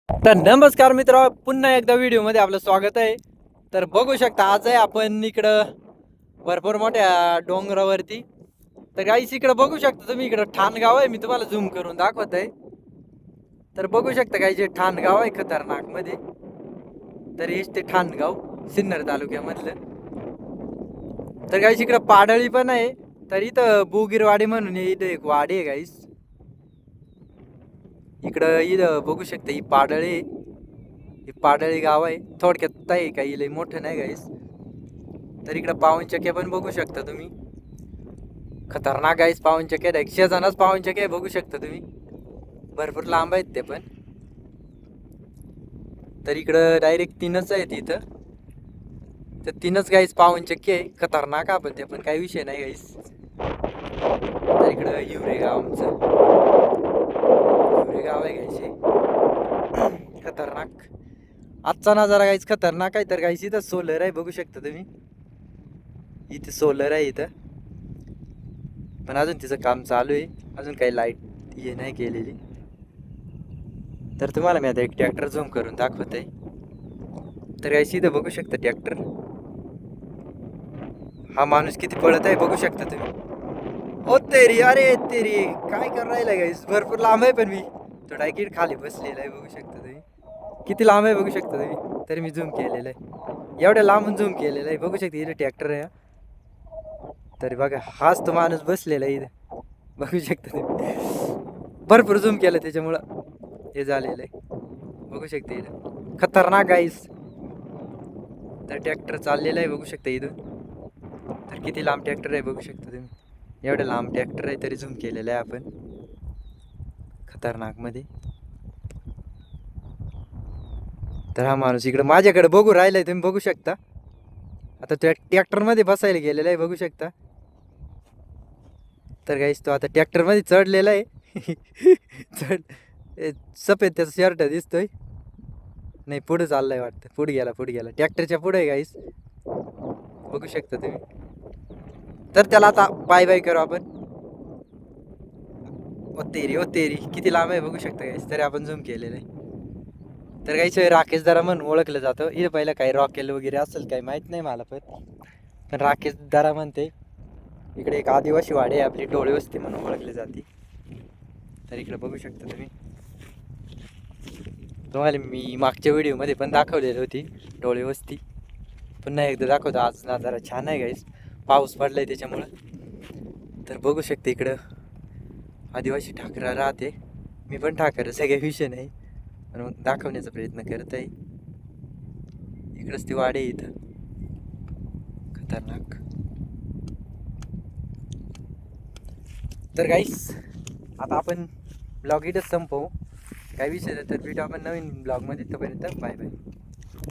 तर नमस्कार मित्र, पुन्हा एकदा व्हिडिओ मध्ये आपलं स्वागत आहे. तर बघू शकता आज आहे आपण इकडं भरपूर मोठ्या डोंगरावरती. तर गाईस इकडं बघू शकता तुम्ही, इकडं ठाणगाव आहे. मी तुम्हाला झूम करून दाखवत आहे. तर बघू शकता गाई जे ठाणगाव आहे खतरनाक मध्ये. तर हेच ते ठाणगाव सिन्नर तालुक्यामधलं. तर गाईस इकडं पाडळी पण आहे. तर इथं बुगीरवाडी म्हणून इथं एक वाडी आहे गाईस. इकडं इथं बघू शकता ही पाडळी, ही पाडळी गाव आहे. थोडक्यात आहे, काही लई मोठं नाही गाईस. तर इकडं पावनचक्क्या पण बघू शकता तुम्ही. खतरनाक गाईस पावनचक्क्या, 100 जणच पावनचक्क्या बघू शकता तुम्ही. भरपूर लांब आहेत ते पण. तर इकडं डायरेक्ट 3च आहेत इथं. तर 3च गाईस पावनचक्की आहे. खतरनाक आपण ते पण काही विषय नाही गाईस. तर इकडं हिवरे गाव आमचं, हिवरे गाव आहे गाईस. खतरनाक आजचा नजारा गाईस खतरनाक आहे. तर गाईस इथं सोलर आहे बघू शकता तुम्ही. इथे सोलर आहे इथं, पण अजून तिचं काम चालू आहे. अजून काही लाईट हे नाही केलेली. तर तुम्हाला मी आता एक ट्रॅक्टर झूम करून दाखवत आहे. तर गाईस इथं बघू शकता ट्रॅक्टर. हा माणूस किती पळत आहे बघू शकता तुम्ही. ओ तेरी, अरे तेरी, काय कर राहिला गाईस. भरपूर लांब आहे, पण मी तो डायरेक्ट खाली बसलेला आहे बघू शकता तुम्ही. किती लांब आहे बघू शकता तुम्ही. तरी मी झूम केलेलं आहे, एवढ्या लांबून झूम केलेलं आहे बघू शकता. इथे ट्रॅक्टर आहे. तरी बघा हाच तो माणूस बसलेला आहे इथे बघू शकता तुम्ही. भरपूर झूम केलं त्याच्यामुळं हे झालेलं आहे बघू शकता इथं. खतरनाक गाईस. तर ट्रॅक्टर चाललेला आहे बघू शकता इथून. तर किती लांब ट्रॅक्टर आहे बघू शकता तुम्ही. एवढं लांब ट्रॅक्टर आहे तरी झूम केलेलं आहे आपण खतरनाक मध्ये. तर हा माणूस इकडे माझ्याकडे बघू राहिलाय तुम्ही बघू शकता. आता त्या ट्रॅक्टर मध्ये बसायला गेलेला आहे बघू शकता. तर गाईस तो आता ट्रॅक्टर मध्ये चढलेला आहे. चढ सफेद त्याचा शर्ट दिसतोय. नाही पुढे चाललाय वाटतं, पुढे गेला, पुढे गेला. ट्रॅक्टरच्या पुढे आहे गाईस बघू शकता तुम्ही. तर त्याला आता बाय बाय करू आपण. ओ तेरी, ओ तेरी, किती लांब आहे बघू शकता गाईस. तरी आपण झूम केलेलं आहे. तर गाईस राकेश दारा म्हणून ओळखलं जातं. इथं पहिलं काही रॉकेल वगैरे असेल काही माहित नाही मला, पण राकेश दारा म्हणते. इकडे एक आदिवासी वाडी आहे आपली, टोळी वस्ती म्हणून ओळखली जाते. तर इकडे बघू शकता तुम्ही. तुम्हाला मी मागच्या व्हिडिओमध्ये पण दाखवलेली होती टोळी वस्ती. पुन्हा एकदा दाखवतो. आज नजारा छान आहे गाईस, पाऊस पडलाय त्याच्यामुळं. तर बघू शकते इकडं आदिवासी ठाकरा राहते. मी पण ठाकर, सगळ्या विषय नाही, पण मग दाखवण्याचा प्रयत्न करत आहे. इकडंच ती वाडी इथं खतरनाक. तर गाईस आता आपण ब्लॉग इथंच संपवू. काही विषय तर भेटू आपण नवीन ब्लॉगमध्ये. तोपर्यंत बाय बाय.